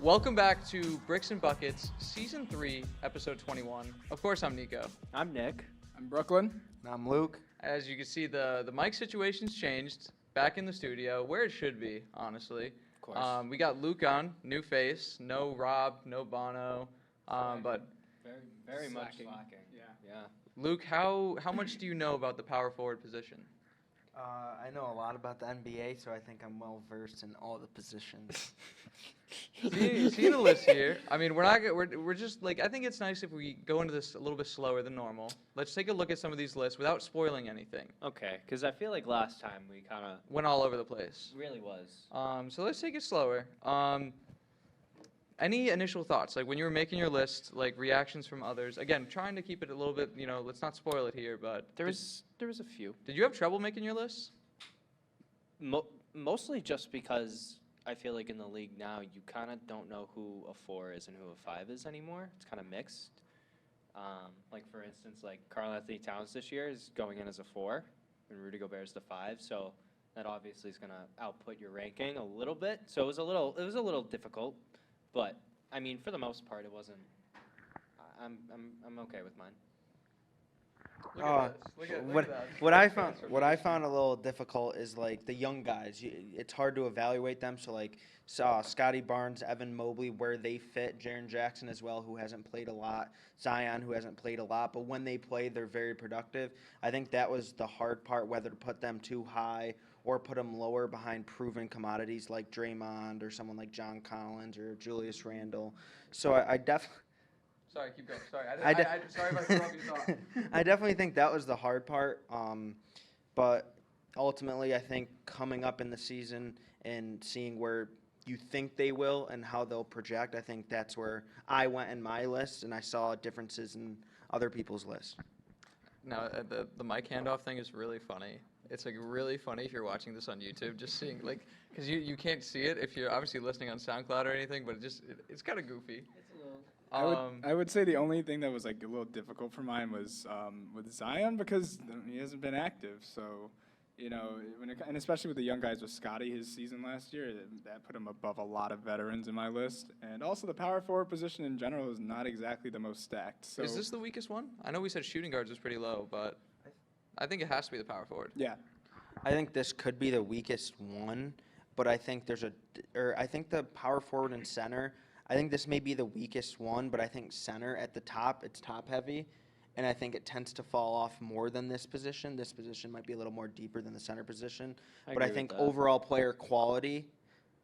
Welcome back to Bricks and Buckets, Season 3, Episode 21. Of course, I'm Nico. I'm Nick. I'm Brooklyn. And I'm Luke. As you can see, the mic situation's changed. Back in the studio, where it should be, honestly. Of course. We got Luke on, new face. No Rob, no Bono. But Very much Slacking. slacking. Yeah. Luke, how much do you know about the power forward position? I know a lot about the NBA, so I think I'm well versed in all the positions. See the list here. I mean, we're just like, I think it's nice if we go into this a little bit slower than normal. Let's take a look at some of these lists without spoiling anything. Okay, because I feel like last time we kind of Went all over the place. really was. So let's take it slower. Any initial thoughts, like when you were making your list, like reactions from others? Again, trying to keep it a little bit, let's not spoil it here, but There was a few. did you have trouble making your list? Mostly just because I feel like in the league now you kind of don't know who a 4 is and who a 5 is anymore. It's kind of mixed. Like for instance, like Karl Anthony Towns this year is going in as a 4, and Rudy Gobert is the 5. So that obviously is going to output your ranking a little bit. So it was a little difficult, but I mean for the most part it wasn't. I'm okay with mine. Look at this. Look at that. What I found a little difficult is like the young guys. It's hard to evaluate them. So like Scotty Barnes, Evan Mobley, where they fit. Jaren Jackson as well, who hasn't played a lot. Zion, who hasn't played a lot, but when they play, they're very productive. I think that was the hard part, whether to put them too high or put them lower behind proven commodities like Draymond or someone like John Collins or Julius Randle. So I definitely. Sorry, keep going. Sorry, sorry if I threw off your thought. I definitely think that was the hard part. But ultimately, I think coming up in the season and seeing where you think they will and how they'll project, I think that's where I went in my list, and I saw differences in other people's lists. No, the mic handoff thing is really funny. It's like really funny if you're watching this on YouTube, just seeing like, because you can't see it if you're obviously listening on SoundCloud or anything, but it's kind of goofy. I would say the only thing that was like a little difficult for mine was with Zion because he hasn't been active. So, and especially with the young guys with Scotty, his season last year, that put him above a lot of veterans in my list. And also the power forward position in general is not exactly the most stacked. So Is this the weakest one? I know we said shooting guards was pretty low, but I think it has to be the power forward. Yeah. I think this could be the weakest one, but I think I think the power forward and center. I think this may be the weakest one, but I think center at the top, it's top heavy, and I think it tends to fall off more than this position. This position might be a little more deeper than the center position, but I think overall player quality,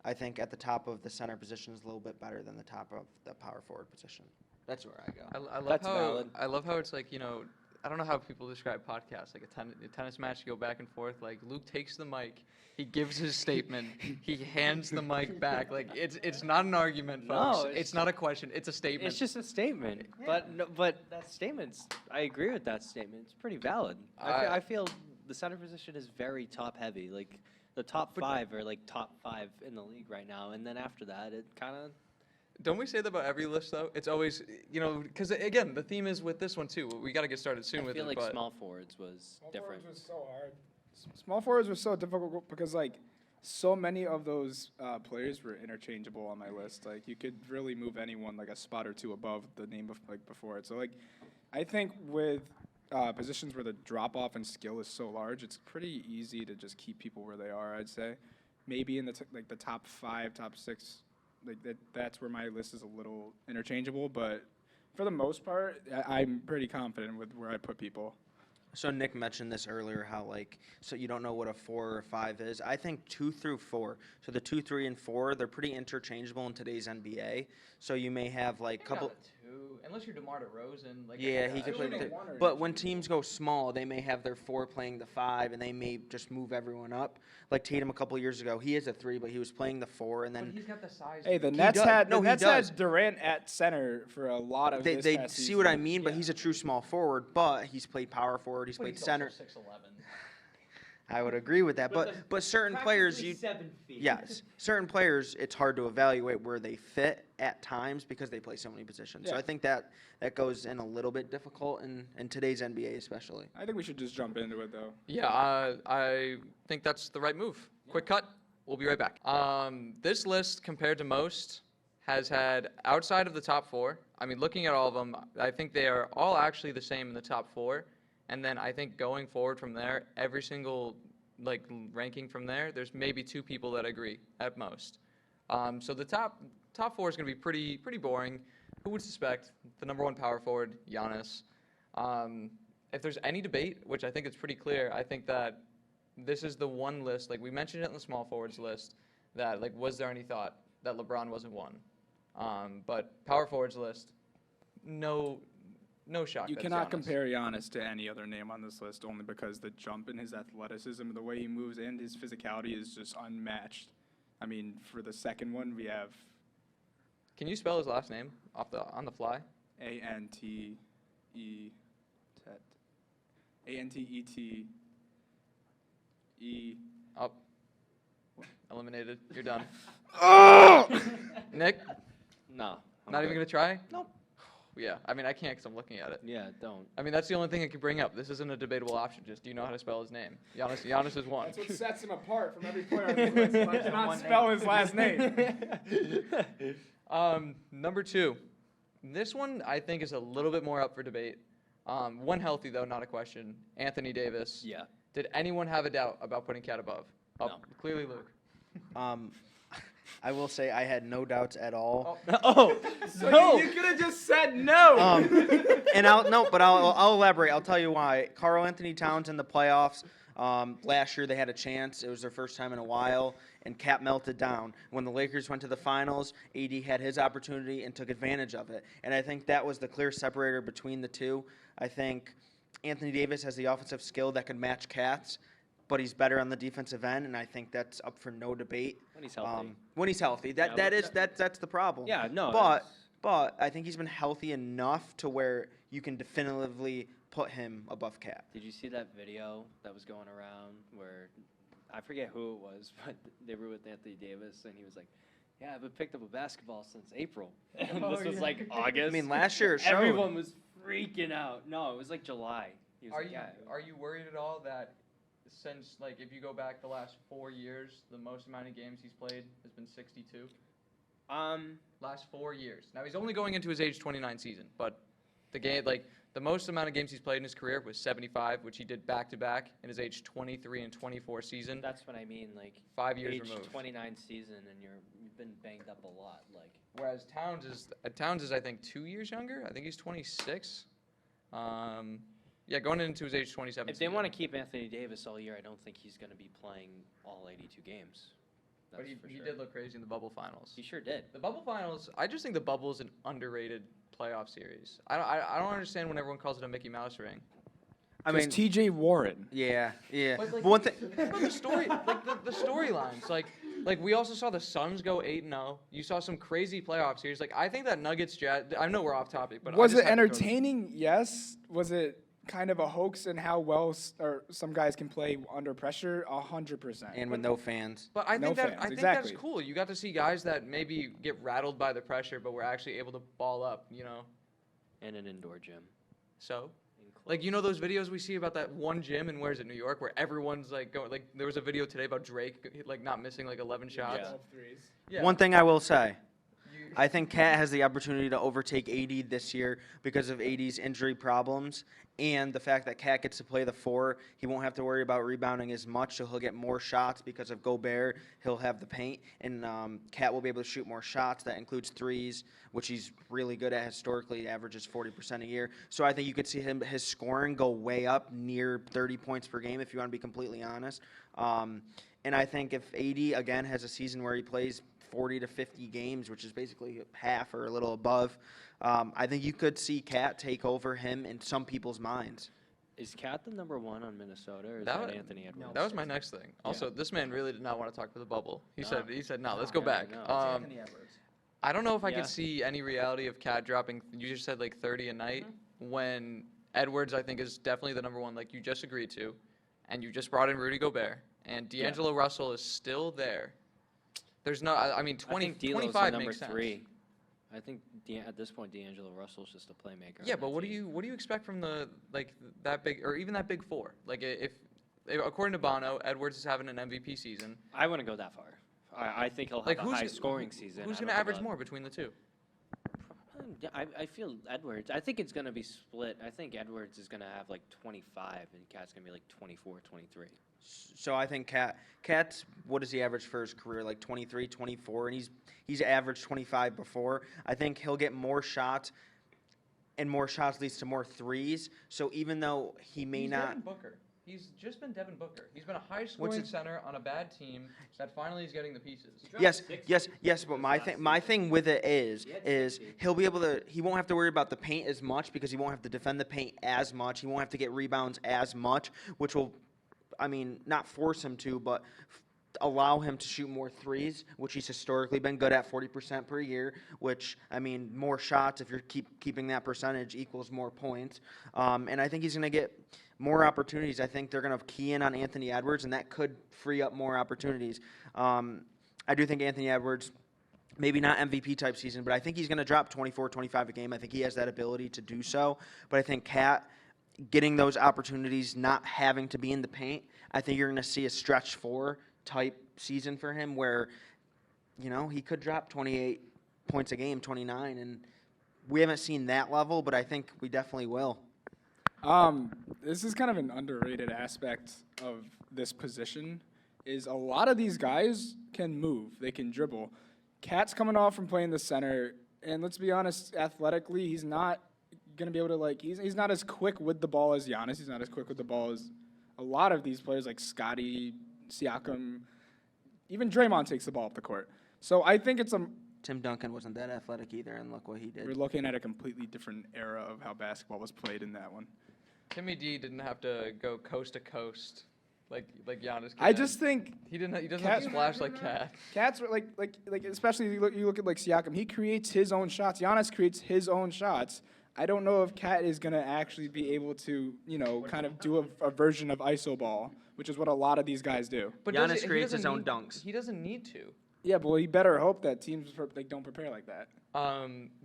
I think at the top of the center position is a little bit better than the top of the power forward position. That's where I go. I love how it's like, I don't know how people describe podcasts, like a tennis match, you go back and forth. Like Luke takes the mic, he gives his statement, he hands the mic back. Like it's not an argument, folks. No, it's not a question. It's a statement. It's just a statement. Yeah. But that statement's. I agree with that statement. It's pretty valid. I feel the center position is very top heavy. Like the top 5 are like top 5 in the league right now, and then after that, it kind of. Don't we say that about every list though? It's always, because again, the theme is with this one too. We got to get started soon with it. I feel like but small forwards was different. Small forwards was so hard. Small forwards was so difficult because like so many of those players were interchangeable on my list. Like you could really move anyone like a spot or two above the name before it. So like I think with positions where the drop off in skill is so large, it's pretty easy to just keep people where they are. I'd say maybe in the the top 5, top 6. Like that's where my list is a little interchangeable, but for the most part, I'm pretty confident with where I put people. So Nick mentioned this earlier, how so you don't know what a 4 or a 5 is. I think 2 through 4. So the 2, 3, and 4, they're pretty interchangeable in today's NBA. So you may have like couple. Unless you're DeMar DeRozan. Like Yeah, he could play. But when teams go small, they may have their 4 playing the 5, and they may just move everyone up. Like Tatum a couple of years ago, he is a 3, but he was playing the 4, and then. But he's got the size. Hey, the Nets had does. Durant at center for a lot of. They see what I mean, but he's a true small forward. But he's played power forward. He's played center. 6'11". I would agree with that, but certain players, 7 feet. yes, certain players, it's hard to evaluate where they fit at times because they play so many positions. So Yeah. I think that goes in a little bit difficult in today's NBA especially. I think we should just jump into it though. Yeah, I think that's the right move. Quick cut. We'll be right back. This list, compared to most, has had, outside of the top four, I mean, looking at all of them, I think they are all actually the same in the top four. And then I think going forward from there, every single like ranking from there, there's maybe 2 people that agree at most. So the top four is going to be pretty boring. Who would suspect? The number 1 power forward, Giannis. If there's any debate, which I think it's pretty clear, I think that this is the one list, like we mentioned it in the small forwards list, that like was there any thought that LeBron wasn't one? But power forwards list, no shock. You that it's cannot Giannis. compare Giannis to any other name on this list only because the jump in his athleticism, the way he moves, and his physicality is just unmatched. I mean, for the second one, we have Can you spell his last name on the fly? Antete, Antet, E. Oh, eliminated. You're done. Oh! Nick, No. I'm not even good. gonna try? Nope. Yeah, I mean I can't because I'm looking at it. Yeah, don't. I mean that's the only thing I could bring up. This isn't a debatable option. Just do you know how to spell his name? Giannis is one. That's what sets him apart from every player on this list. If I cannot spell his last name. Number 2. This one I think is a little bit more up for debate. One healthy though, not a question. Anthony Davis. Yeah. Did anyone have a doubt about putting Cat above? Oh, No. clearly Luke. I will say I had no doubts at all. Oh, So no. you could have just said no. And I'll elaborate. I'll tell you why. Karl Anthony Towns in the playoffs. Last year they had a chance. It was their first time in a while, and Cat melted down. When the Lakers went to the finals, AD had his opportunity and took advantage of it. And I think that was the clear separator between the two. I think Anthony Davis has the offensive skill that could match Cat's, but he's better on the defensive end, and I think that's up for no debate. When he's healthy. When he's healthy, that's the problem. Yeah, no. But I think he's been healthy enough to where you can definitively put him above Cat. Did you see that video that was going around where I forget who it was, but they were with Anthony Davis, and he was like, "Yeah, I haven't picked up a basketball since April." And this was like August. I mean, last year it showed. Everyone was freaking out. No, it was like July. He was Are like, you "Yeah." are you worried at all that since like if you go back the last 4 years, the most amount of games he's played has been 62? Last 4 years. Now he's only going into his age 29 season, but the most amount of games he's played in his career was 75, which he did back to back in his age 23 and 24 season. That's what I mean. Like 5 years age removed. 29 season, and you've been banged up a lot. Like Whereas Towns is I think 2 years younger. I think he's 26. Yeah, going into his age 27. if they want to keep Anthony Davis all year, I don't think he's going to be playing all 82 games. But That's he for he sure. did look crazy in the bubble finals. He sure did. The bubble finals, I just think the bubble is an underrated playoff series. I don't understand when everyone calls it a Mickey Mouse ring. I mean, T.J. Warren. yeah. But, But one thing. But the story, like the storylines, like we also saw the Suns go 8-0. You saw some crazy playoff series. Like I think that Nuggets Jazz. I know we're off topic, but Was I just it have to throw this- entertaining? Yes. Was it kind of a hoax in how well or some guys can play under pressure? 100%. And with no fans. But I No think that fans, I think exactly. that's cool. You got to see guys that maybe get rattled by the pressure, but were actually able to ball up. You know, And an indoor gym. so. in Like you know those videos we see about that one gym in where's it, New York, where everyone's like going. Like there was a video today about Drake like not missing like 11 shots. Yeah. One thing I will say. You- I think Cat has the opportunity to overtake AD this year because of AD's injury problems and the fact that Cat gets to play the 4. He won't have to worry about rebounding as much, so he'll get more shots because of Gobert. He'll have the paint, and Cat will be able to shoot more shots. That includes threes, which he's really good at historically, averages 40% a year. So I think you could see his scoring go way up, near 30 points per game, if you want to be completely honest. And I think if AD, again, has a season where he plays 40 to 50 games, which is basically half or a little above, I think you could see Cat take over him in some people's minds. Is Cat the number 1 on Minnesota, or is That that wa- Anthony Edwards? That was my next thing. Also, this man really did not want to talk about the bubble. He No. said no. Let's go back. no. I don't know if I Yeah. could see any reality of Cat dropping. You just said like 30 a night when Edwards I think is definitely the number 1, like you just agreed to, and you just brought in Rudy Gobert, and D'Angelo Russell is still there. There's no. I mean, 20, I think D'Lo's 25 the number makes sense. 3. I think at this point, D'Angelo Russell's just a playmaker. Yeah, on but that what do team. you expect from the like that big or even that big 4? Like if according to Bono, Edwards is having an MVP season. I wouldn't go that far. I think he'll have Like a who's high g- scoring who- season. Who's I going don't to average think more between the two? Yeah, I feel Edwards. I think it's going to be split. I think Edwards is going to have like 25, and Cat's going to be like 24, 23. So I think Cat's, what does he average for his career? Like 23, 24, and he's averaged 25 before. I think he'll get more shots, and more shots leads to more threes. So even though he may He's not, Devin Booker. He's just been Devin Booker. He's been a high-scoring center on a bad team that finally is getting the pieces. yes. But my thing with it is he'll be able to. He won't have to worry about the paint as much because he won't have to defend the paint as much. He won't have to get rebounds as much, which will, I mean, not force him to, but allow him to shoot more threes, which he's historically been good at, 40% per year, which, I mean, more shots, if you're keeping that percentage, equals more points. And I think he's going to get more opportunities. I think they're going to key in on Anthony Edwards, and that could free up more opportunities. I do think Anthony Edwards, maybe not MVP type season, but I think he's going to drop 24, 25 a game. I think he has that ability to do so. But I think Cat getting those opportunities, not having to be in the paint, I think you're going to see a stretch 4 type season for him where, you know, he could drop 28 points a game, 29, and we haven't seen that level, but I think we definitely will. This is kind of an underrated aspect of this position. Is a lot of these guys can move, they can dribble. Cat's coming off from playing the center, and let's be honest, athletically, he's not gonna be able to he's not as quick with the ball as Giannis. He's not as quick with the ball as a lot of these players like Scotty, Siakam, even Draymond takes the ball up the court. So I think it's Tim Duncan wasn't that athletic either, and look what he did. we're looking at a completely different era of how basketball was played in that one. Timmy D didn't have to go coast to coast like Giannis. I can. just think He doesn't have Cat- to splash like Cat. Cat's like especially you look at like Siakam, he creates his own shots. Giannis creates his own shots. I don't know if Cat is gonna actually be able to, kind of do a version of iso ball, which is what a lot of these guys do. But Giannis he creates his doesn't own need- dunks. He doesn't need to. Yeah, but he better hope that teams don't prepare like that.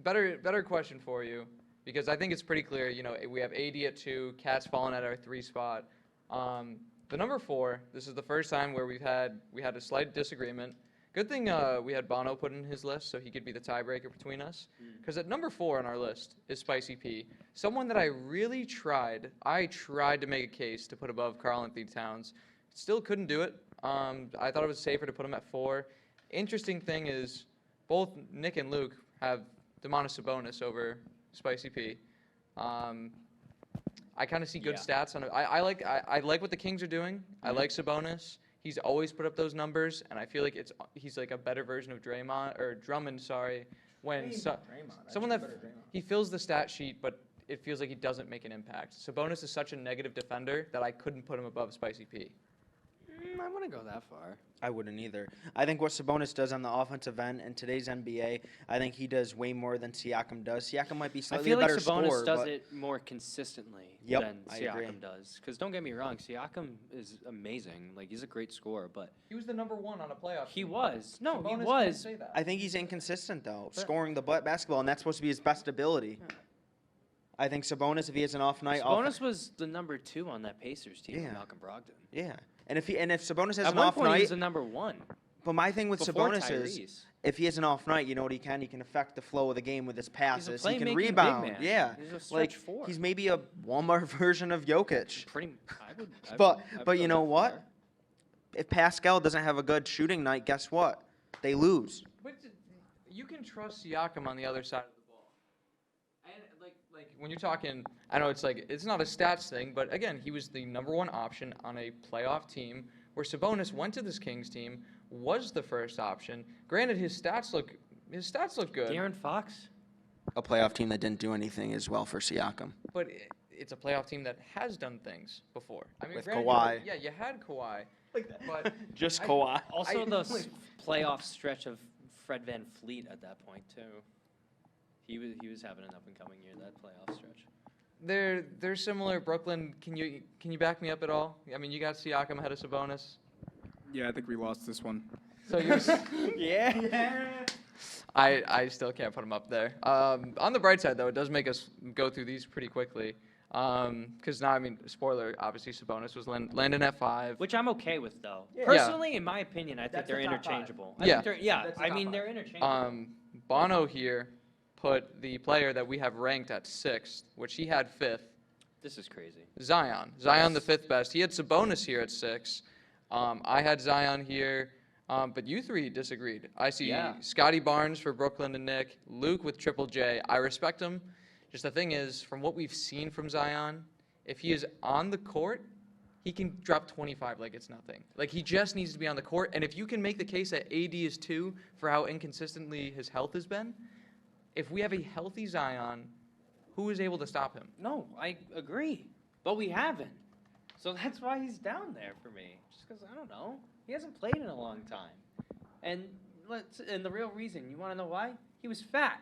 Better question for you, because I think it's pretty clear. We have AD at 2, Cat's fallen at our 3 spot. The number 4. This is the first time where we had a slight disagreement. Good thing we had Bono put in his list so he could be the tiebreaker between us. Because at number 4 on our list is Spicy P, someone that I really tried. I tried to make a case to put above Karl Anthony Towns. Still couldn't do it. I thought it was safer to put him at 4. Interesting thing is, both Nick and Luke have Domantas Sabonis over Spicy P. I kind of see good stats on it. I like what the Kings are doing. I like Sabonis. He's always put up those numbers, and I feel like he's like a better version of Drummond. Sorry, when someone that he fills the stat sheet, but it feels like he doesn't make an impact. Sabonis is such a negative defender that I couldn't put him above Spicy P. I wouldn't go that far. I wouldn't either. I think what Sabonis does on the offensive end in today's NBA, I think he does way more than Siakam does. Siakam might be I slightly feel like better Sabonis scorer, does but it more consistently Yep, than I agree. Siakam does. Because don't get me wrong, Siakam is amazing. Like, he's a great scorer, but He was the number 1 on a playoff. he team. was. No, Sabonis he can't was. say that. I think he's inconsistent though, scoring the basketball, and that's supposed to be his best ability. I think Sabonis, if he has an off night, Sabonis was the number 2 on that Pacers team with Yeah. Malcolm Brogdon. yeah. And if Sabonis has At an one off point, he night, was the number 1. but my thing with Before Sabonis is, Tyrese. if he has an off night, you know what he can? He can affect the flow of the game with his passes. He playmaking can big rebound. man. Yeah, He's a like stretch 4. he's maybe a Walmart version of Jokic. I But would you go know that what? far. If Pascal doesn't have a good shooting night, guess what? They lose. But you can trust Siakam on the other side of the ball. And like when you're talking, I know it's not a stats thing, but again, he was the number 1 option on a playoff team where Sabonis went to this Kings team, was the first option. Granted, his stats look good, De'Aaron Fox? A playoff team that didn't do anything as well for Siakam. but it's a playoff team that has done things before. I mean, With granted, Kawhi. Yeah, you had Kawhi, but Just I- Kawhi. Also, the playoff stretch of Fred Van Fleet at that point, too. He was having an up-and-coming year, that playoff stretch. they're similar. Brooklyn, can you back me up at all? I mean, you got Siakam ahead of Sabonis. Yeah, I think we lost this one. So you're. Yeah. I still can't put him up there. On the bright side, though, it does make us go through these pretty quickly. Because now, I mean, spoiler, obviously Sabonis was landing at 5. Which I'm okay with, though. Yeah. Personally, in my opinion, I think That's they're the top five. interchangeable. Yeah. That's the I top mean, five. they're interchangeable. Bono here put the player that we have ranked at 6th, which he had 5th, This is crazy. Zion. Zion, the 5th best. He had Sabonis here at 6. I had Zion here, but you three disagreed. I see Yeah. Scotty Barnes for Brooklyn and Nick, Luke with Triple J. I respect him. Just the thing is, from what we've seen from Zion, if he is on the court, he can drop 25 like it's nothing. Like, he just needs to be on the court. And if you can make the case that AD is 2 for how inconsistently his health has been, if we have a healthy Zion, who is able to stop him? No, I agree. But we haven't. So that's why he's down there for me. Just because, I don't know. He hasn't played in a long time. And the real reason, you want to know why? He was fat.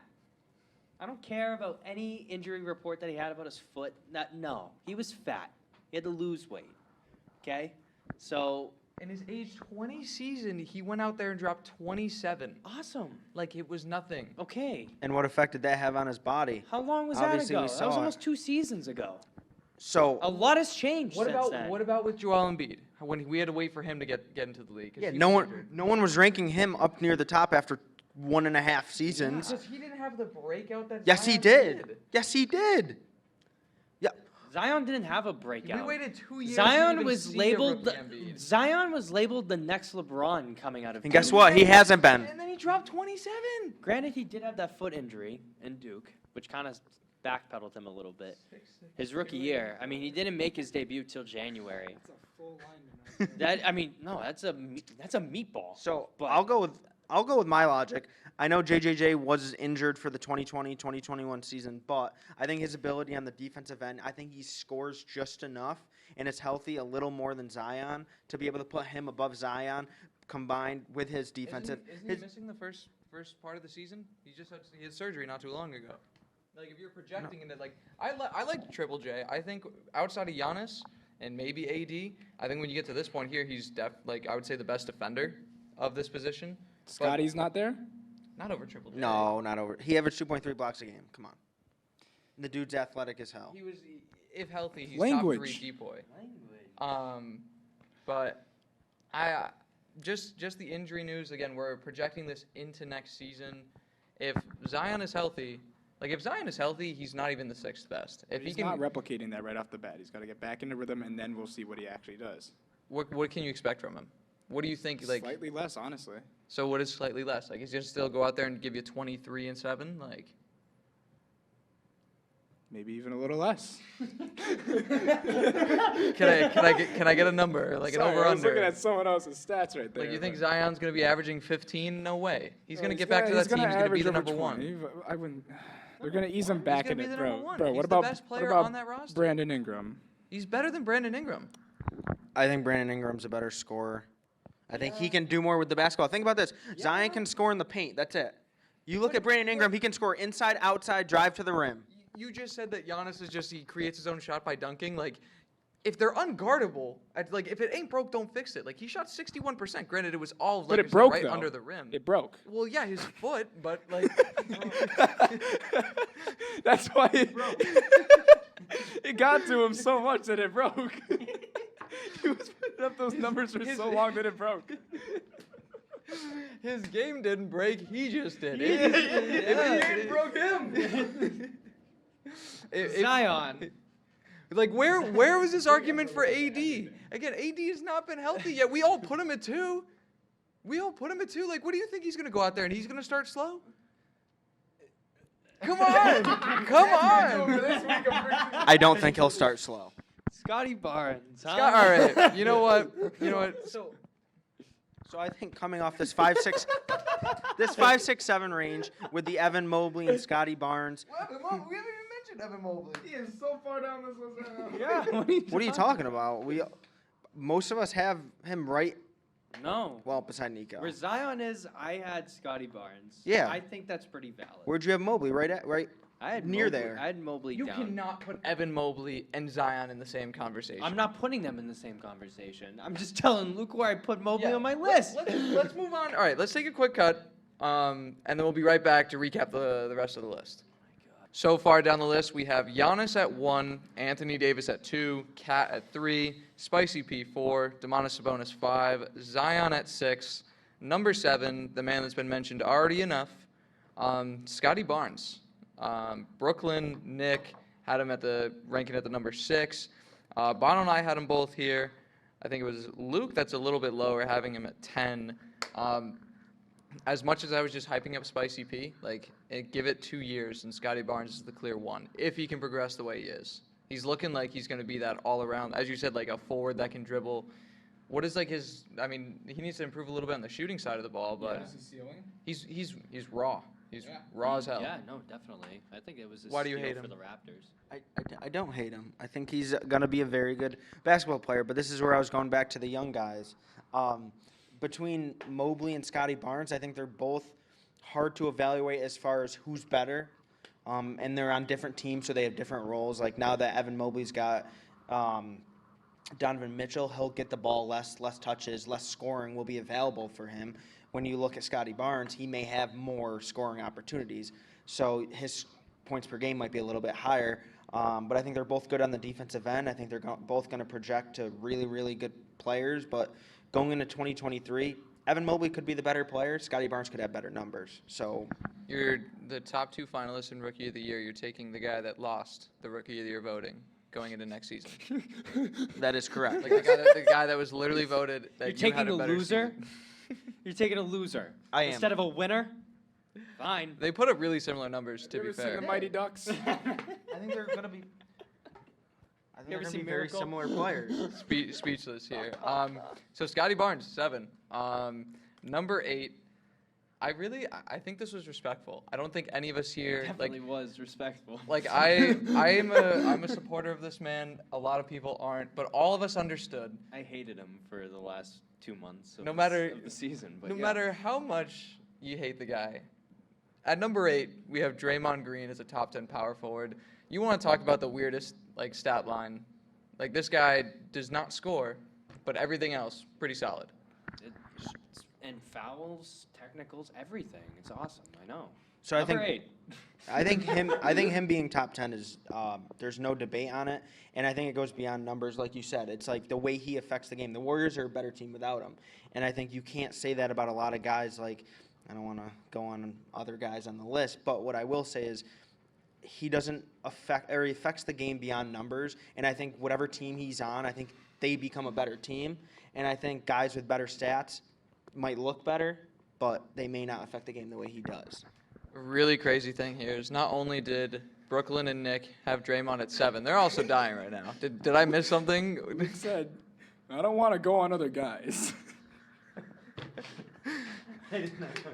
I don't care about any injury report that he had about his foot. No, he was fat. He had to lose weight. Okay? So, In his age 20 season, he went out there and dropped 27. awesome. Like, it was nothing. Okay. And what effect did that have on his body? How long was Obviously, that we ago? That saw was it. almost 2 seasons ago. So A lot has changed What since about then. what about with Joel Embiid? When we had to wait for him to get into the league. 'Cause yeah, he no was one injured. no one was ranking him up near the top after 1.5 seasons. Because he didn't have the breakout that Yes, he Zion did. Yes, he did. Yeah. Zion didn't have a breakout. We waited 2 years. to Zion even was see a labeled rookie Embiid. Zion was labeled the next LeBron coming out of. And guess Duke. what? He hasn't been. And then he dropped 27. Granted, he did have that foot injury in Duke, which kind of backpedaled him a little bit. His rookie year. I mean, he didn't make his debut till January. That's a full lineman. That's a meatball. So But- I'll go with my logic. I know JJJ was injured for the 2020-2021 season, but I think his ability on the defensive end, I think he scores just enough and is healthy a little more than Zion to be able to put him above Zion combined with his defensive. Isn't he his- missing the first part of the season? He had surgery not too long ago. Like, if you're projecting into, like, I like Triple J. I think outside of Giannis and maybe AD, I think when you get to this point here, he's I would say the best defender of this position. Scotty's not there? Not over Triple J. No, not over. He averaged 2.3 blocks a game. Come on. The dude's athletic as hell. He was, if healthy, he's Language. top 3 depoy. But I just the injury news again. We're projecting this into next season. If Zion is healthy, he's not even the 6th best. If He's he not can, replicating that right off the bat. He's got to get back into rhythm, and then we'll see what he actually does. what can you expect from him? What do you think? Like, Slightly less, honestly. so what is slightly less? Like, he's gonna still go out there and give you 23 and 7? Like, Maybe even a little less. can I get a number? Like, Sorry, an over I was looking under? at someone else's stats right there. Like, you think but- Zion's gonna be averaging 15? No way. He's No, gonna get back to that team. He's gonna be average the over number 20. 1. I wouldn't. They're gonna ease him back gonna in be it, the bro. number 1. Bro, He's what the about best player what about on that roster. Brandon Ingram? He's better than Brandon Ingram. I think Brandon Ingram's a better scorer. I think he can do more with the basketball. Think about this. Zion can score in the paint. That's it. You look at Brandon Ingram, he can score inside, outside, drive to the rim. You just said that Giannis he creates his own shot by dunking. Like, if they're unguardable, if it ain't broke, don't fix it. Like, he shot 61%. Granted, it was all But like it you said, broke right though. under the rim. It broke. Well, yeah, his foot, but like, That's why it got to him so much that it broke. He was putting up those numbers for so long that it broke. his game didn't break. He just did. It broke him. Zion. Like, where was this argument for AD? Again, AD has not been healthy yet. We all put him at 2. Like, what do you think he's going to go out there and he's going to start slow? Come on. Come on. I don't think he'll start slow. Scotty Barnes. Huh? All right. You know what? So I think coming off this 5'6", this 5'6", 7" range with the Evan Mobley and Scotty Barnes. We haven't even mentioned Evan Mobley. He is so far down this list right now. Yeah. What are you talking about? Most of us have him right. No. Well, beside Nico. Where Zion is, I had Scotty Barnes. Yeah. I think that's pretty valid. Where'd you have Mobley? Right. I had near Mobley. there. I had Mobley You down. cannot put Evan Mobley and Zion in the same conversation. I'm not putting them in the same conversation. I'm just telling Luke where I put Mobley Yeah, on my list. Let's move on. All right, let's take a quick cut, and then we'll be right back to recap the rest of the list. So far down the list, we have Giannis at 1, Anthony Davis at 2, Cat at 3, Spicy P 4, Domantas Sabonis 5, Zion at 6, number 7, the man that's been mentioned already enough, Scotty Barnes. Brooklyn, Nick had him ranking at the number 6. Bono and I had them both here. I think it was Luke that's a little bit lower, having him at 10. As much as I was just hyping up Spicy P, give it 2 years and Scotty Barnes is the clear 1, if he can progress the way he is. He's looking like he's going to be that all-around, as you said, like a forward that can dribble. What is he needs to improve a little bit on the shooting side of the ball, but he's raw. He's raw as hell. Yeah, no, definitely. I think it was a Why do you steal hate for him? the Raptors. I don't hate him. I think he's going to be a very good basketball player, but this is where I was going back to the young guys. Between Mobley and Scotty Barnes, I think they're both hard to evaluate as far as who's better. And they're on different teams, so they have different roles. Like now that Evan Mobley's got Donovan Mitchell, he'll get the ball less touches, less scoring will be available for him. When you look at Scotty Barnes, he may have more scoring opportunities. So his points per game might be a little bit higher. But I think they're both good on the defensive end. I think they're both going to project to really, really good players. But going into 2023, Evan Mobley could be the better player. Scotty Barnes could have better numbers. So You're the top 2 finalists in Rookie of the Year. You're taking the guy that lost the Rookie of the Year voting going into next season. that is correct. Like the guy that was literally voted that You're you taking had a a better loser? season. You're taking a loser. I am. Instead of a winner? Fine. They put up really similar numbers, to You be ever seen fair. the Mighty Ducks? I think they're going to be. I think You ever they're going to seen be very Miracle? similar players. Speechless here. So Scotty Barnes, 7. Number 8. I think this was respectful. I don't think any of us here Definitely was respectful. I'm a supporter of this man. A lot of people aren't, but all of us understood. I hated him for the last 2 months of, No matter- of the season. But No yeah. matter how much you hate the guy, at number 8 we have Draymond Green as a top 10 power forward. You want to talk about the weirdest stat line? This guy does not score, but everything else pretty solid. And fouls, technicals, everything. It's awesome. I know. So I Number think 8. I think him being top 10 is there's no debate on it, and I think it goes beyond numbers, like you said. It's like the way he affects the game. The Warriors are a better team without him, and I think you can't say that about a lot of guys. I don't want to go on other guys on the list, but what I will say is he doesn't he affects the game beyond numbers, and I think whatever team he's on, I think they become a better team, and I think guys with better stats might look better, but they may not affect the game the way he does. Really crazy thing here is not only did Brooklyn and Nick have Draymond at 7, they're also dying right now. Did I miss something? Nick said, I don't want to go on other guys.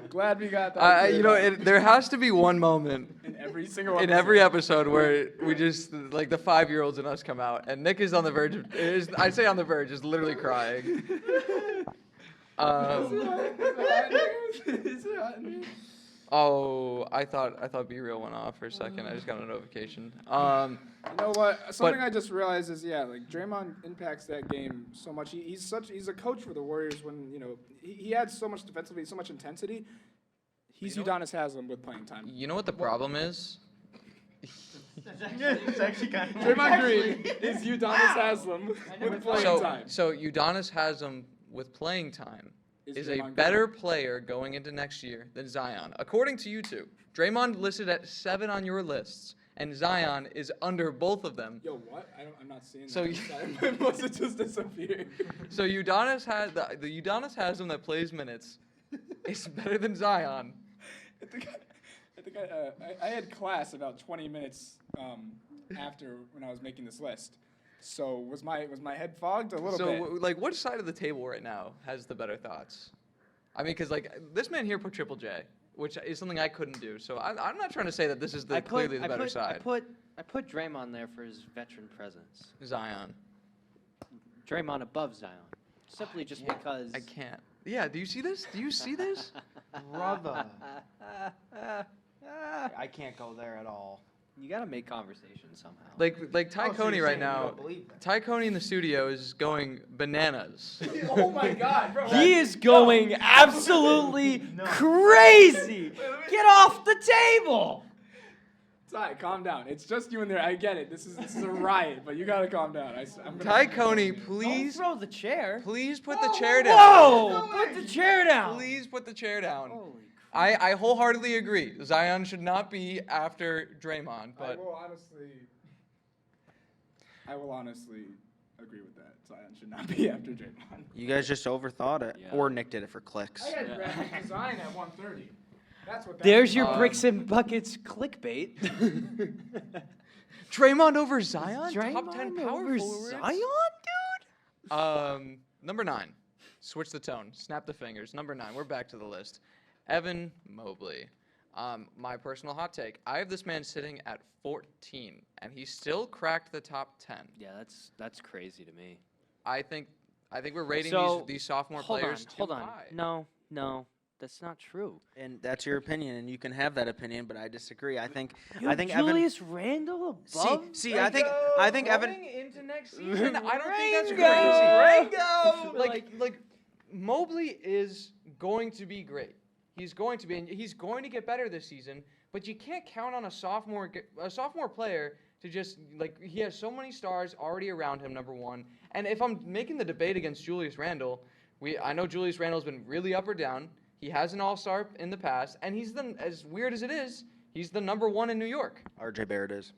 Glad we got that. There has to be one moment in every single in every episode where we just the 5-year-olds in us come out, and Nick is on the verge of I say on the verge, is literally crying. Oh, I thought Be Real went off for a second. I just got a notification. You know what? Something but- I just realized is Draymond impacts that game so much. He's a coach for the Warriors when he adds so much defensively, so much intensity. He's Udonis Haslem with playing time. You know what the problem is? It's actually kind of Draymond Green is Udonis Haslem with playing time. So Udonis Haslem with playing time is a Draymond better player going into next year than Zion, according to you two. Draymond listed at 7 on your lists, and Zion is under both of them. Yo, what? I'm not seeing So that. My must have just disappeared. So Udonis has the Udonis Haslem that plays minutes is better than Zion. I think I had class about 20 minutes after when I was making this list. So was my head fogged a little bit? So what side of the table right now has the better thoughts? I mean, because this man here put Triple J, which is something I couldn't do. So I'm not trying to say that this is clearly the better side. I put Draymond there for his veteran presence. Zion. Draymond above Zion. Simply just because. I can't. Yeah, do you see this? Do you see this? brother. I can't go there at all. You gotta make conversation somehow. Like Ty Oh, so Coney you're right saying you now. don't believe that? Ty Coney in the studio is going bananas. Oh my God, bro! He is going absolutely crazy. Get off the table. Ty, calm down. It's just you in there. I get it. This is a riot, but you gotta calm down. I'm gonna- Ty Coney, Don't please throw the chair. put the chair down. Whoa! Put the chair down. Please put the chair down. Holy crap. I wholeheartedly agree. Zion should not be after Draymond, I but will honestly agree with that. Zion should not be after Draymond. You guys just overthought it, Yeah. or Nick did it for clicks. I had drafted Zion at 130. That's what. There's your Um, bricks and buckets clickbait. Draymond over Zion, top Draymond 10 power over forwards. Zion, dude. Number 9. Switch the tone. Snap the fingers. Number 9. We're back to the list. Evan Mobley. My personal hot take. I have this man sitting at 14, and he still cracked the top 10. Yeah, that's crazy to me. I think we're rating So, these sophomore hold players on, hold too on. high. No, that's not true. And that's your opinion, and you can have that opinion, but I disagree. I think You have Evan. Julius Randle above. See, I think Evan. Going into next season, I don't think that's Rango! crazy. Like Mobley is going to be great. He's going to be, and he's going to get better this season. But you can't count on a sophomore player to just he has so many stars already around him. Number one, and if I'm making the debate against Julius Randle, I know Julius Randle's been really up or down. He has an all-star in the past, and he's as weird as it is, he's the number 1 in New York. RJ Barrett is.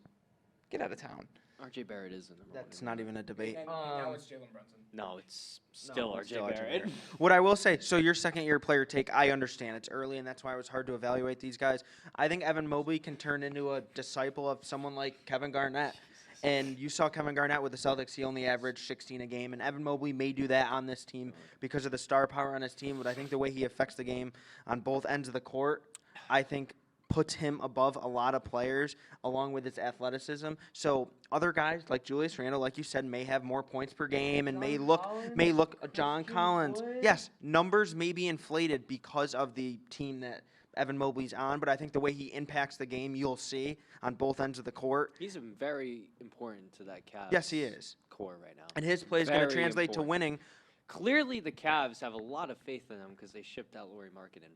Get out of town. RJ Barrett is the number one. That's not even a debate. And now it's Jalen Brunson. No, it's still It's RJ still RJ Barrett. Barrett. What I will say, so your second-year player take, I understand it's early, and that's why it was hard to evaluate these guys. I think Evan Mobley can turn into a disciple of someone like Kevin Garnett. And you saw Kevin Garnett with the Celtics. He only averaged 16 a game, and Evan Mobley may do that on this team because of the star power on his team. But I think the way he affects the game on both ends of the court, I think puts him above a lot of players along with his athleticism. So other guys like Julius Randle, like you said, may have more points per game and may look John Collins. Yes, numbers may be inflated because of the team that Evan Mobley's on, but I think the way he impacts the game, you'll see on both ends of the court. He's very important to that Cavs. Yes, he is. Core right now. And his play is going to Very translate to important. winning. Clearly, the Cavs have a lot of faith in him because they shipped out Lauri Markkanen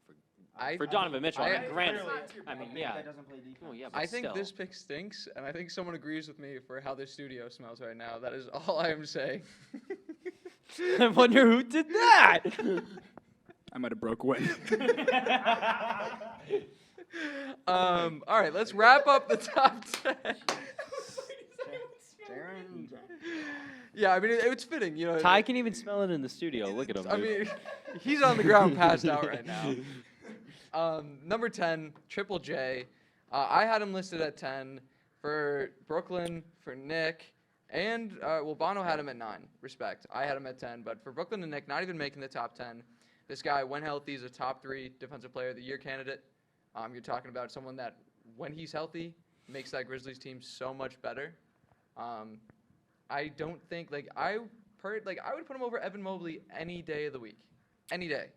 for Donovan Mitchell. I- Granted, I mean, yeah. Well, yeah, but I think still. this pick stinks, and I think someone agrees with me for how this studio smells right now. That is all I am saying. I wonder who did that. I might have broke wind. All right, let's wrap up the top 10. Yeah, I mean, it's fitting, you know. Ty can even smell it in the studio. Look at him. I dude. mean, he's on the ground passed out right now. Number 10, Triple J. I had him listed at 10 for Brooklyn, for Nick, and, Bono had him at 9. Respect. I had him at 10, but for Brooklyn and Nick, not even making the top 10. This guy, when healthy, is a top 3 Defensive Player of the Year candidate. You're talking about someone that, when he's healthy, makes that Grizzlies team so much better. I don't think I would put him over Evan Mobley any day of the week, any day.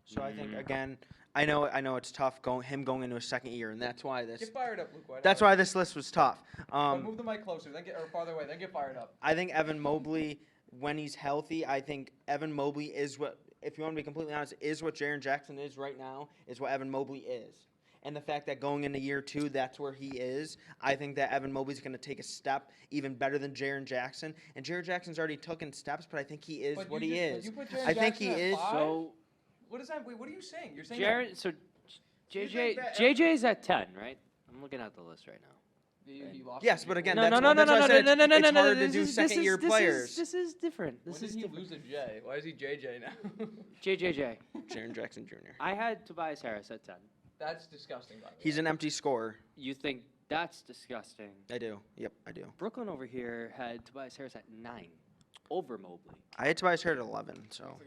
So I think again, I know it's tough going into a second year, and that's why Get fired up, Luke Whitehouse. that's why this list was tough. But move the mic closer, or farther away, then get fired up. I think Evan Mobley, when he's healthy, I think Evan Mobley is what, if you want to be completely honest, is what Jaren Jackson is right now, is what Evan Mobley is. And the fact that going into year 2, that's where he is, I think that Evan Mobley's going to take a step even better than Jaren Jackson. And Jaren Jackson's already taken steps, but I think he is what he is. You put Jaren I think Jackson he at is. 5? So, What is that? Wait, what are you saying? You're saying Jared, so You think that JJ's at 10, right? I'm looking at the list right now. he lost Yes, to but Jay. again, No, that's no, why no, no, I no, said no, no, no, it's no, no, hard no. to do second-year players. This is different. When This did is he different. lose to Jay? Why is he JJ now? JJJ. Jaren Jackson Jr. I had Tobias Harris at 10. That's disgusting, by the way. He's an empty scorer. You think that's disgusting? I do. Yep, I do. Brooklyn over here had Tobias Harris at 9, over Mobley. I had Tobias Harris at 11, so.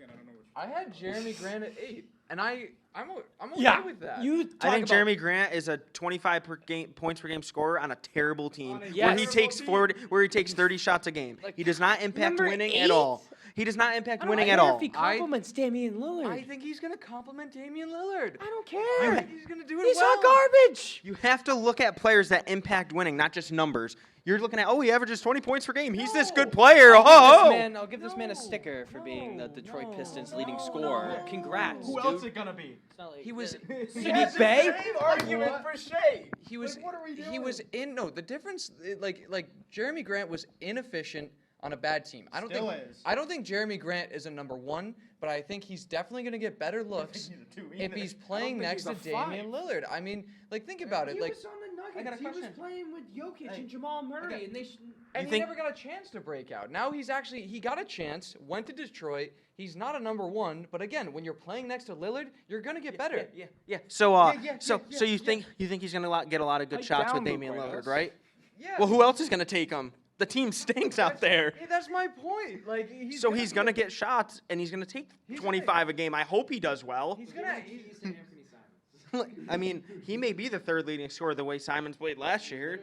I had Jeremy Grant at 8, and I'm okay Yeah, with that. you. I think Jeremy Grant is a 25 points per game scorer on a terrible team On a where he yes. takes 30 shots a game. Like, he does not impact number winning 8? at all. He does not impact I don't winning care at all. if he compliments Damian Lillard. I think he's gonna compliment Damian Lillard. I don't I care. think he's gonna do it He's well. not garbage. You have to look at players that impact winning, not just numbers. You're looking at, he averages 20 points per game. He's this good player. I'll give this man a sticker for being the Detroit Pistons leading scorer. Congrats, Who dude. else is it gonna be? It's not like He was. Sadiq Bey? argument for Shea. He was. Like, what are we He was in. No, the difference. Like Jeremy Grant was inefficient on a bad team. I don't think Jeremy Grant is a number one, but I think he's definitely going to get better looks if he's playing next to Damian Lillard. I mean, like think about it. Like, was on the I got a Nuggets. He was question. playing with Jokic and Jamal Murray, and they. and he think- never got a chance to break out. Now he got a chance. Went to Detroit. He's not a number one, but again, when you're playing next to Lillard, you're going to get better. Yeah. So, yeah, so you think he's gonna get a lot of good Pipe shots with down, Luke Damian Lillard, Whitehouse. right? Yeah. Well, who else is gonna take him? The team stinks out there. Hey, that's my point. Like So he's gonna get shots, and he's gonna take He's 25 a game. I hope he does well. He's gonna. I mean, he may be the third leading scorer the way Simons played last year.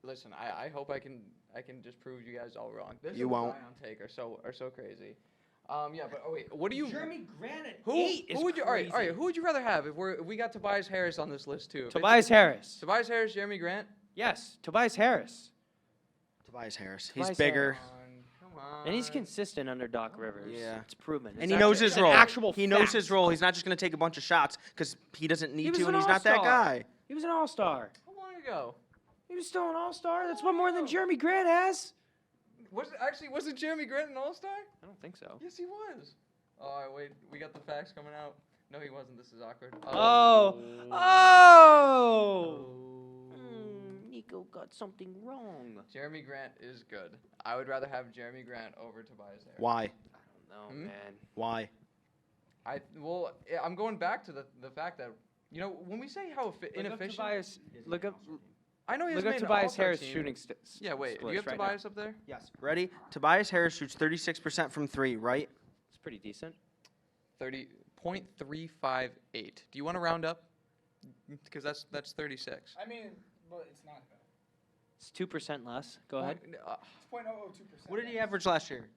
Listen, I hope I can just prove you guys all wrong. This You is won't. Zion take are so crazy. Yeah, but wait, what do you? Jeremy Grant at Who 8 is who would you? All right, crazy. who would you rather have if we got Tobias Harris on this list too? If Tobias Harris. Tobias Harris, Jeremy Grant. Yes, Tobias Harris. Tobias Harris. Tobias He's bigger. Come on. And he's consistent under Doc Rivers. Yeah. It's proven. And It's he knows actually- his it's an role. actual He knows fact. his role. He's not just going to take a bunch of shots because he doesn't need He was to, an and he's not that all-star. guy. He was an all-star. How long ago? He was still an all-star. That's one more than Jeremy Grant has. Wasn't Jeremy Grant an All Star? I don't think so. Yes, he was. Oh wait, we got the facts coming out. No, he wasn't. This is awkward. Oh. Nico got something wrong. Jeremy Grant is good. I would rather have Jeremy Grant over Tobias Harris. Why? No, Hmm? man. Why? I'm going back to the fact that when we say how inefficient. Look up I know he has Tobias, made an Tobias all-star Harris team. shooting. Yeah, wait. Do you have right Tobias up there? Yes. Ready? Tobias Harris shoots 36% from three, right? It's pretty decent. 30.358. Do you want to round up? Because that's 36. I mean, but it's not bad. It's 2% less. Go ahead. It's 0.002%. What did he average last year?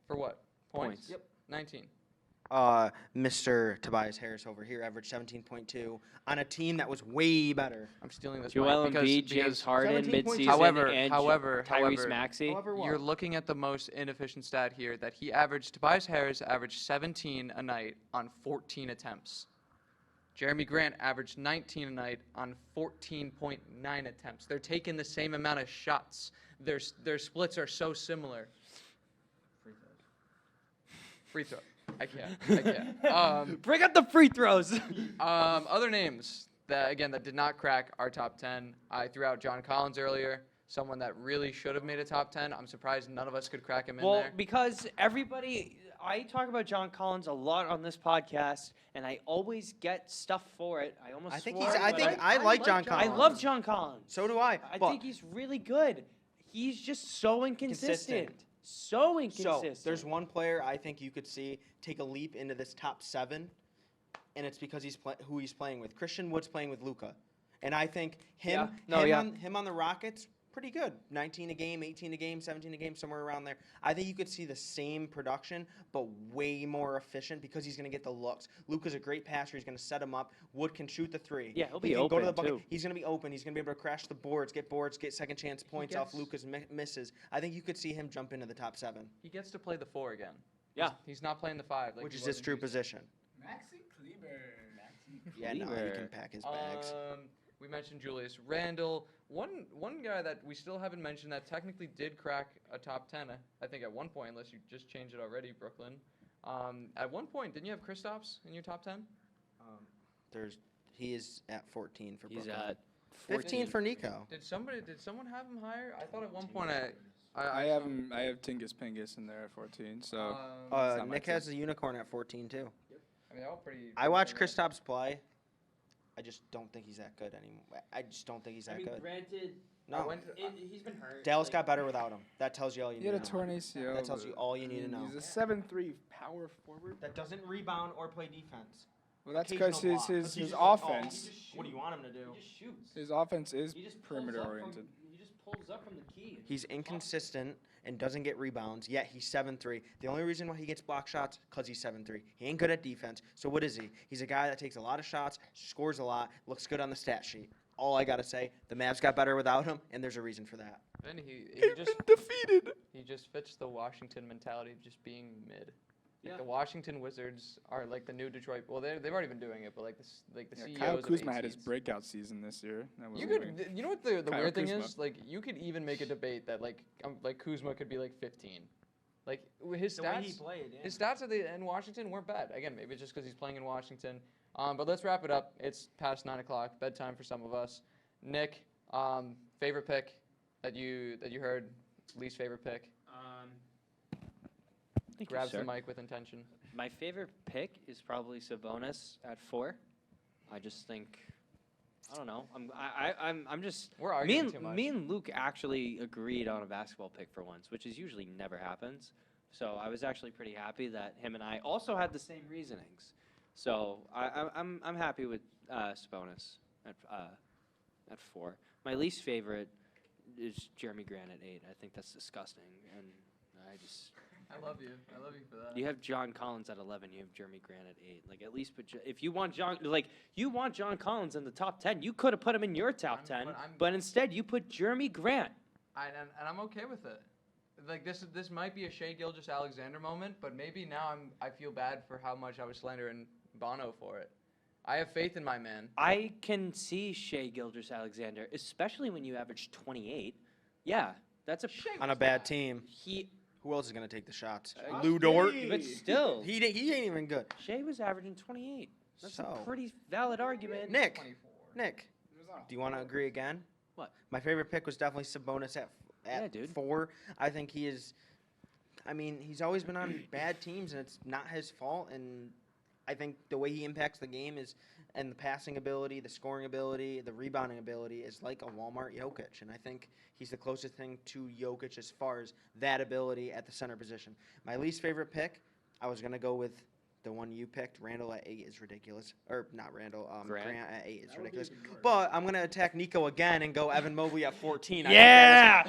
For what? Points. Points. Yep. 19. Mr. Tobias Harris over here averaged 17.2 on a team that was way better. I'm stealing this. Joel mic because- Embiid, James because Harden, 17 points. midseason, However- and however- Tyrese Maxey. However, You're looking at the most inefficient stat here that Tobias Harris averaged 17 a night on 14 attempts. Jeremy Grant averaged 19 a night on 14.9 attempts. They're taking the same amount of shots. Their splits are so similar. Free throw. I can't. Bring up the free throws. Other names that did not crack our top 10. I threw out John Collins earlier. Someone that really should have made a top 10. I'm surprised none of us could crack him in Well, there. because I talk about John Collins a lot on this podcast, and I always get stuff for it. I almost I think swore he's. it, I but think I like John I Collins. love John Collins. So do I. I but think he's really good. He's just so inconsistent. So inconsistent. So there's one player I think you could see take a leap into this top 7, and it's because who he's playing with. Christian Wood's playing with Luka, and I think him on the Rockets pretty good. 19 a game, 18 a game, 17 a game, somewhere around there. I think you could see the same production, but way more efficient because he's going to get the looks. Luka's a great passer. He's going to set him up. Wood can shoot the 3. Yeah, he'll He be can go to the open, bucket. too. He's going to be open. He's going to be able to crash the boards, get second chance points off gets- Luka's misses. I think you could see him jump into the top 7, He gets to play the 4 again. Yeah. He's not playing the 5. Like which he is was his in true Houston. position. Maxi Kleber. Yeah, no, he Kleber. can pack his bags. We mentioned Julius Randle. One guy that we still haven't mentioned that technically did crack a top 10, I think at one point, unless you just changed it already, Brooklyn. At one point, didn't you have Kristaps in your top 10? He is at 14 for He's Brooklyn. at 15 for Nico. Did someone have him higher? I thought at one point I have him. I have Tingus Pingus in there at 14. So it's not my Nick team. has a unicorn at 14 too. I mean, they're all pretty. I watched Kristaps play. I just don't think he's that good anymore. I just don't think he's that good. granted, No, he's been hurt. Dallas got better without him. That tells you all you He need had a to know. torn ACL. That tells you but, all you need to know. He's a 7'3" power forward. That doesn't rebound or play defense. Well, that's because Occasional his block. his, But he his just- oh, offense. What do you want him to do? He just shoots. His offense is He just pulls perimeter up oriented. He just pulls up from the key. He's inconsistent, and doesn't get rebounds, yet he's 7'3". The only reason why he gets block shots because he's 7'3". He ain't good at defense. So what is he? He's a guy that takes a lot of shots, scores a lot, looks good on the stat sheet. All I got to say, the Mavs got better without him, and there's a reason for that. And he They've just been defeated. he just fits the Washington mentality of just being mid. Like Yeah. the Washington Wizards are like the new Detroit. Well, they've already been doing it, but like the Yeah, CEOs Kyle of Kuzma eight had his seeds. breakout season this year. That was You weird. could, you know what the Kyle weird thing Kuzma. is? Like you could even make a debate that like Kuzma could be like 15. Like his stats, played, his stats in Washington weren't bad. Again, maybe it's just because he's playing in Washington. But let's wrap it up. It's past 9 o'clock, bedtime for some of us. Nick, favorite pick that you heard, least favorite pick. Thank Grabs you, the sir. mic with intention. My favorite pick is probably Sabonis at 4. I just think, I don't know. I'm just. We're Me arguing and too much. me and Luke actually agreed on a basketball pick for once, which is usually never happens. So I was actually pretty happy that him and I also had the same reasonings. So I'm happy with Sabonis at 4. My least favorite is Jeremy Grant at 8. I think that's disgusting, and I love you. I love you for that. you have John Collins at 11. You have Jeremy Grant at 8. Like at least, if you want John Collins in the top 10, you could have put him in your top 10. But instead, you put Jeremy Grant. And I'm okay with it. Like this might be a Shea Gilgeous-Alexander moment, but maybe now I feel bad for how much I was slandering Bono for it. I have faith in my man. I can see Shea Gilgeous-Alexander, especially when you average 28. Yeah, that's a On a bad team. he. Who else is going to take the shots? Josh Lou Dort? Giddey. But still, He ain't even good. Shea was averaging 28. That's So. a pretty valid argument. Nick, 24. Nick, do you want to agree again? What? My favorite pick was definitely Sabonis at Yeah, dude. 4. I think he is. I mean, he's always been on bad teams, and it's not his fault. And I think the way he impacts the game is, and the passing ability, the scoring ability, the rebounding ability is like a Walmart Jokic. And I think he's the closest thing to Jokic as far as that ability at the center position. My least favorite pick, I was going to go with the one you picked. Randall at 8 is ridiculous. Or not Randall, Grant. Grant at 8 is That would be ridiculous. even worse. But I'm going to attack Nico again and go Evan Mobley at 14. Yeah!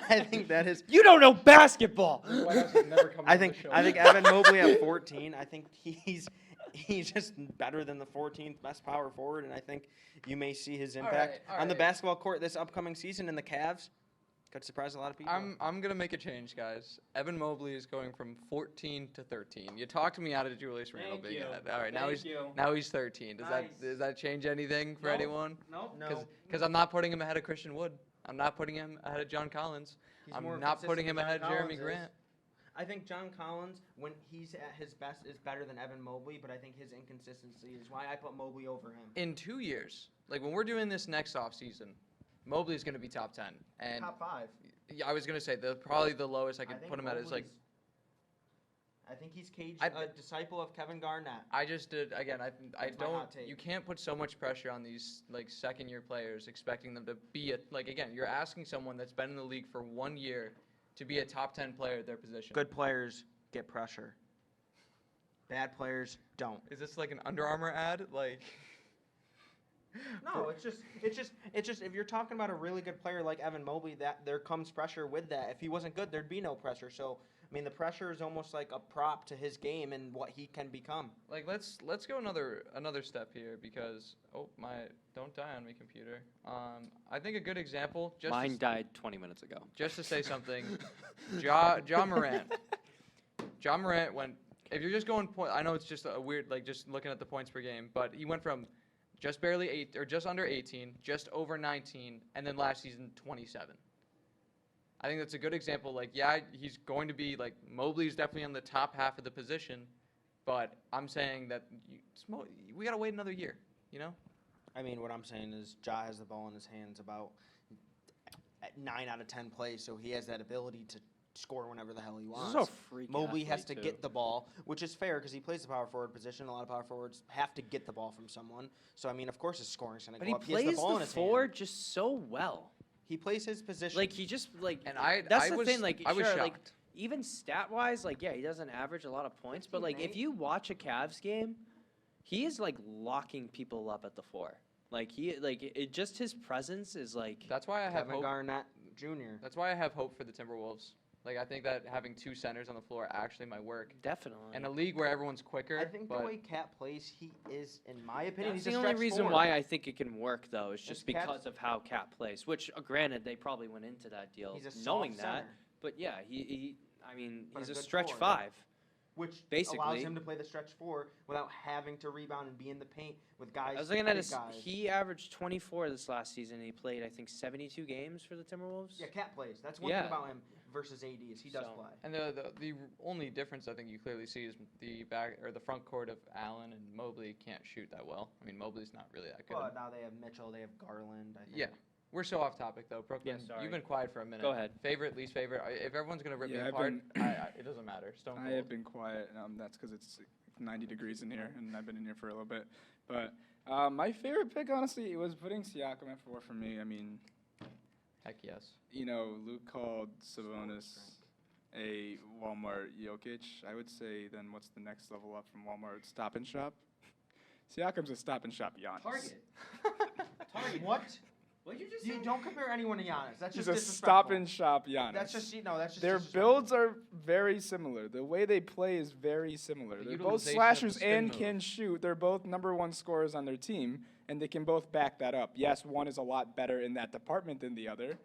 I think that is. You don't know basketball. Whitehouse has never come I on think the show. I think Evan Mobley at 14. I think he's just better than the 14th best power forward, and I think you may see his impact all on the right. basketball court this upcoming season. And the Cavs could surprise a lot of people. I'm gonna make a change, guys. Evan Mobley is going from 14 to 13. You talked me out of Julius Randle Thank being you. all right. Thank you. Now he's 13. Nice. Does that change anything for No. anyone? No. Because I'm not putting him ahead of Christian Wood. I'm not putting him ahead of John Collins. He's more I'm not putting consistent him than ahead John of Jeremy Collins is. Grant. I think John Collins, when he's at his best, is better than Evan Mobley, but I think his inconsistency is why I put Mobley over him. In 2 years, like when we're doing this next offseason, Mobley's going to be top 10. And Top 5. yeah, I was going to say probably the lowest I could think put him at is like Mobley's- I think he's Cage, I- a disciple of Kevin Garnett. I just did again. I That's my don't. hot take. You can't put so much pressure on these like second-year players, expecting them to be again. You're asking someone that's been in the league for 1 year to be a top 10 player at their position. Good players get pressure. Bad players don't. Is this like an Under Armour ad? Like, No, it's just if you're talking about a really good player like Evan Mobley, that there comes pressure with that. If he wasn't good, there'd be no pressure. So I mean, the pressure is almost like a prop to his game and what he can become. like let's go another step here because don't die on me, computer. I think a good example just Mine to, died 20 minutes ago. just to say something. Ja Morant. Ja Morant went. If you're just going point, I know it's just a weird like just looking at the points per game, but he went from just barely 8 or just under 18, just over 19, and then last season 27. I think that's a good example. Like, yeah, he's going to be like Mobley's definitely on the top half of the position, but I'm saying that we gotta wait another year. You know? I mean, what I'm saying is Ja has the ball in his hands about at 9 out of 10 plays, so he has that ability to score whenever the hell he wants. This is a freak Mobley has athlete, to too. get the ball, which is fair because he plays the power forward position. A lot of power forwards have to get the ball from someone. So, I mean, of course his scoring's going to But go he up. He has plays the ball in the his four hand. just so well. He plays his position. Like he just like. And that's I the was, thing. Like I was sure, shocked. like even stat wise, like yeah, he doesn't average a lot of points, but like if 15-8. you watch a Cavs game, he is like locking people up at the 4. Like just his presence is like. That's why I have Kevin hope. Garnett Jr. That's why I have hope for the Timberwolves. Like, I think that having 2 centers on the floor actually might work. Definitely. In a league where everyone's quicker, I think the but way Cat plays, he is, in my opinion, That's he's the a only stretch reason four. why I think it can work, though, is just Cat's- because of how Cat plays. Which, granted, they probably went into that deal He's a knowing soft that. center, But yeah, I mean, But a he's a good stretch four. 5. which allows basically. him to play the stretch 4 without having to rebound and be in the paint with guys. I was looking at big his. guys. He averaged 24 this last season. He played, I think, 72 games for the Timberwolves. Yeah, Cat plays. That's one Yeah. thing about him versus AD is he does So- play. and the only difference I think you clearly see is the front court of Allen and Mobley can't shoot that well. I mean, Mobley's not really that good. But now they have Mitchell, they have Garland. I think. Yeah. We're so off topic though. Brooklyn, Yeah, sorry. you've been quiet for a minute. Go ahead. Favorite, least favorite. If everyone's gonna rip me Yeah, I've apart, it doesn't matter. Stone I Cold. have been quiet. That's because it's 90 degrees in here, and I've been in here for a little bit. But my favorite pick, honestly, was putting Siakam at 4 for me. I mean, Heck yes. Luke called Sabonis a Walmart Jokic. I would say then what's the next level up from Walmart? Stop and Shop. Siakam's a Stop and Shop Giannis. Target. What? What did you just You don't compare anyone to Giannis. That's He's just a disrespectful. Stop and Shop Giannis. That's just that's just Their disrespectful. builds are very similar. The way they play is very similar. The They're both utilization of slashers the spin and move. can shoot. They're both #1 scorers on their team, and they can both back that up. Yes, one is a lot better in that department than the other.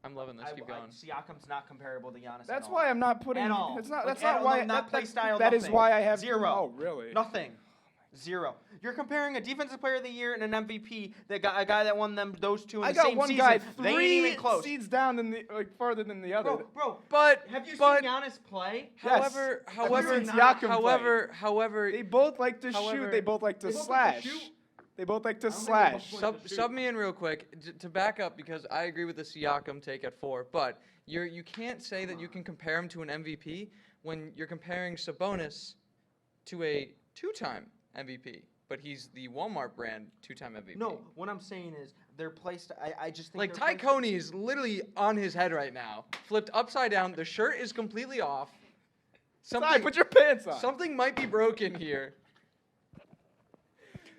I'm loving this. Keep going. Siakam's not comparable to Giannis. That's at why all. I'm not putting. At all. That's not. Like, That's at not all, why. no, not play style, That is nothing. why I have Zero. Oh, really? Nothing. Zero. You're comparing a defensive player of the year and an MVP, a guy that won them those two in I the got same one season. guy They ain't 3 even close. seeds down than the farther than the other. Bro, But have you but seen Giannis play? Yes. however, seen Siakam however, They both like to However- shoot. They both like to They both slash. like to shoot? They both like to I don't think they slash. both like- sub me in real quick to back up because I agree with the Siakam take at 4, but you can't say that you can compare him to an MVP when you're comparing Sabonis to a 2-time MVP, but he's the Walmart brand 2-time MVP. No, what I'm saying is their play style. I just think Like their Ty play st- Coney is literally on his head right now, flipped upside down. The shirt is completely off. Ty, put your pants on. Something might be broken here.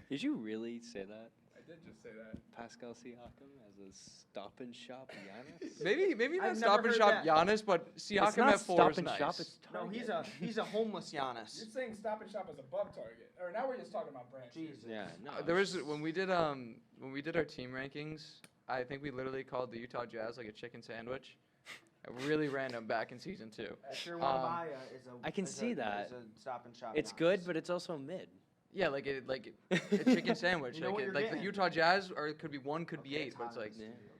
Did you really say that? I did just say that. Pascal Siakam as a Stop and Shop Giannis? Maybe I've not Stop never and heard Shop that. Giannis, but It's Siakam not at 4 Stop is and nice. Shop. It's No, Target. he's a homeless Giannis. You're saying Stop and Shop is above Target, or now we're just talking about brands. Jesus. Yeah, no. There it's was just- when we did our team rankings. I think we literally called the Utah Jazz like a chicken sandwich. Really random back in season 2. Sure, Um, is a. I can is see a, that. Is a Stop and Shop. It's Giannis. good, but it's also mid. Yeah, like a chicken sandwich. You know what you're like the getting. Utah Jazz, or it could be 1, could be Okay, 8, but it's like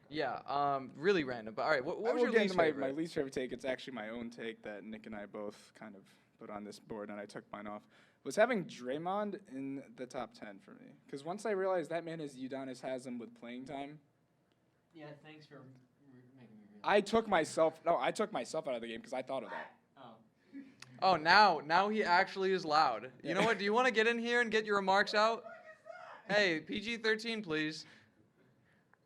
Yeah. really random. But all right, what I was will your get least into favorite? my least favorite take. It's actually my own take that Nick and I both kind of put on this board, and I took mine off. Was having Draymond in the top 10 for me. Because once I realized that man is Udonis Haslam with playing time, Yeah, thanks for making me realize. I took myself out of the game because I thought of that. Oh, now he actually is loud. You know what? Do you want to get in here and get your remarks out? Hey, PG-13, please.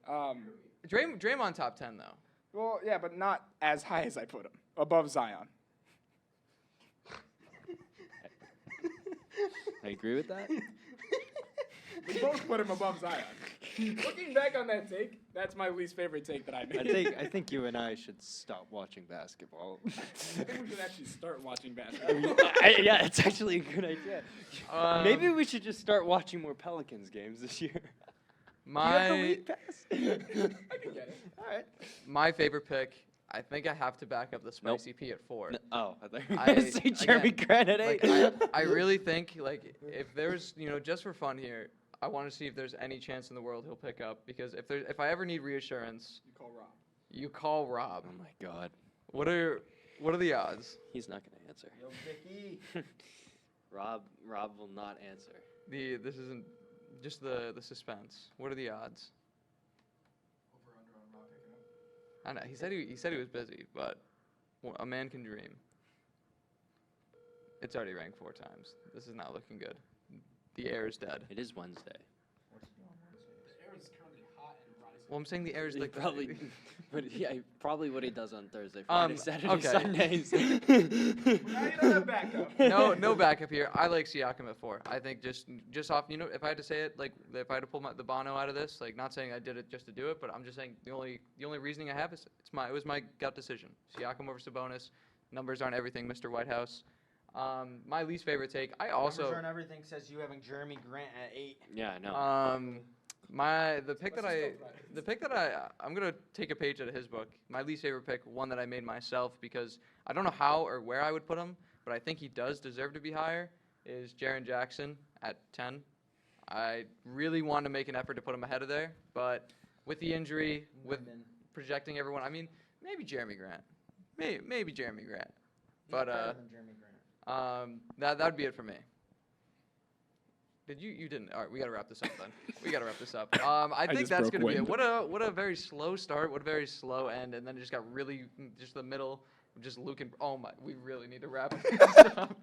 Draymond top 10 though. Well, yeah, but not as high as I put him. Above Zion. I agree with that. We both put him above Zion. Looking back on that take, that's my least favorite take that I made. I think you and I should stop watching basketball. I think we should actually start watching basketball. Yeah, it's actually a good idea. Maybe we should just start watching more Pelicans games this year. Do you have the My league pass? I can get it. All right. my favorite pick. I think I have to back up the spicy P at 4. Oh, I thought you were I- going to say Jeremy again, Grant at Like 8. I really think like if there's just for fun here, I want to see if there's any chance in the world he'll pick up because if I ever need reassurance, You call Rob. you call Rob. Oh my God, What are the odds? he's not going to answer. Yo, Vicky. Rob will not answer. This isn't just the suspense. What are the odds? Over under on Rob picking up. I know he said he was busy, but a man can dream. It's already ranked 4 times. This is not looking good. The air is dead. It is Wednesday. The air is currently hot and rising. Well, I'm saying the air is He like probably, but yeah, probably what he does on Thursday, Friday, Saturday, okay. Sundays. Now you don't have backup. no backup here. I like Siakam at 4. I think just off, if I had to say it, like if I had to pull the Bono out of this, like not saying I did it just to do it, but I'm just saying the only reasoning I have is it was my gut decision. Siakam over Sabonis. Numbers aren't everything, Mr. Whitehouse. My least favorite take. I also Numbers aren't everything says you having Jeremy Grant at 8. Yeah, I know. The pick that I'm gonna take a page out of his book. My least favorite pick, one that I made myself because I don't know how or where I would put him, but I think he does deserve to be higher. Is Jaren Jackson at 10? I really wanted to make an effort to put him ahead of there, but with the injury, with projecting everyone, I mean maybe Jeremy Grant, maybe Jeremy Grant, but that would be it for me. Did you didn't? All right, we gotta wrap this up then. We gotta wrap this up. I think just that's broke gonna be it. wind. What a very slow start. What a very slow end, and then it just got really just the middle. Just Luke and oh my, we really need to wrap this up.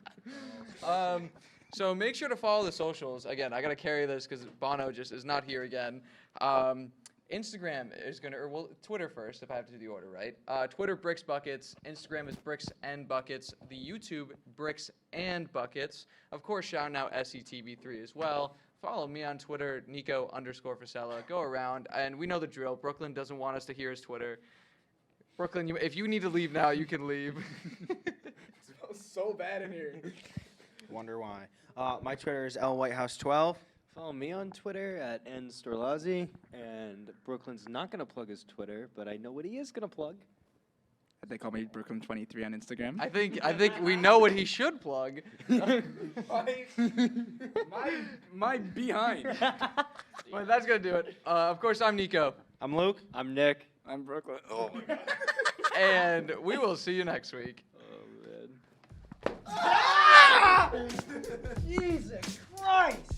So make sure to follow the socials. Again, I gotta carry this because Bono just is not here again. Instagram is Twitter first if I have to do the order, right? Twitter, Bricks Buckets. Instagram is Bricks and Buckets. The YouTube, Bricks and Buckets. Of course, shouting out SETV3 as well. Follow me on Twitter, Nico_Fasella. Go around, and we know the drill. Brooklyn doesn't want us to hear his Twitter. Brooklyn, if you need to leave now, you can leave. It smells so bad in here. Wonder why. My Twitter is LWhitehouse12. Follow me on Twitter at @Storlazzi, and Brooklyn's not gonna plug his Twitter, but I know what he is gonna plug. They call me Brooklyn23 on Instagram. I think we know what he should plug. my behind. But that's gonna do it. Of course, I'm Nico, I'm Luke. I'm Nick. I'm Brooklyn. Oh my god. and we will see you next week. Oh man. Jesus Christ!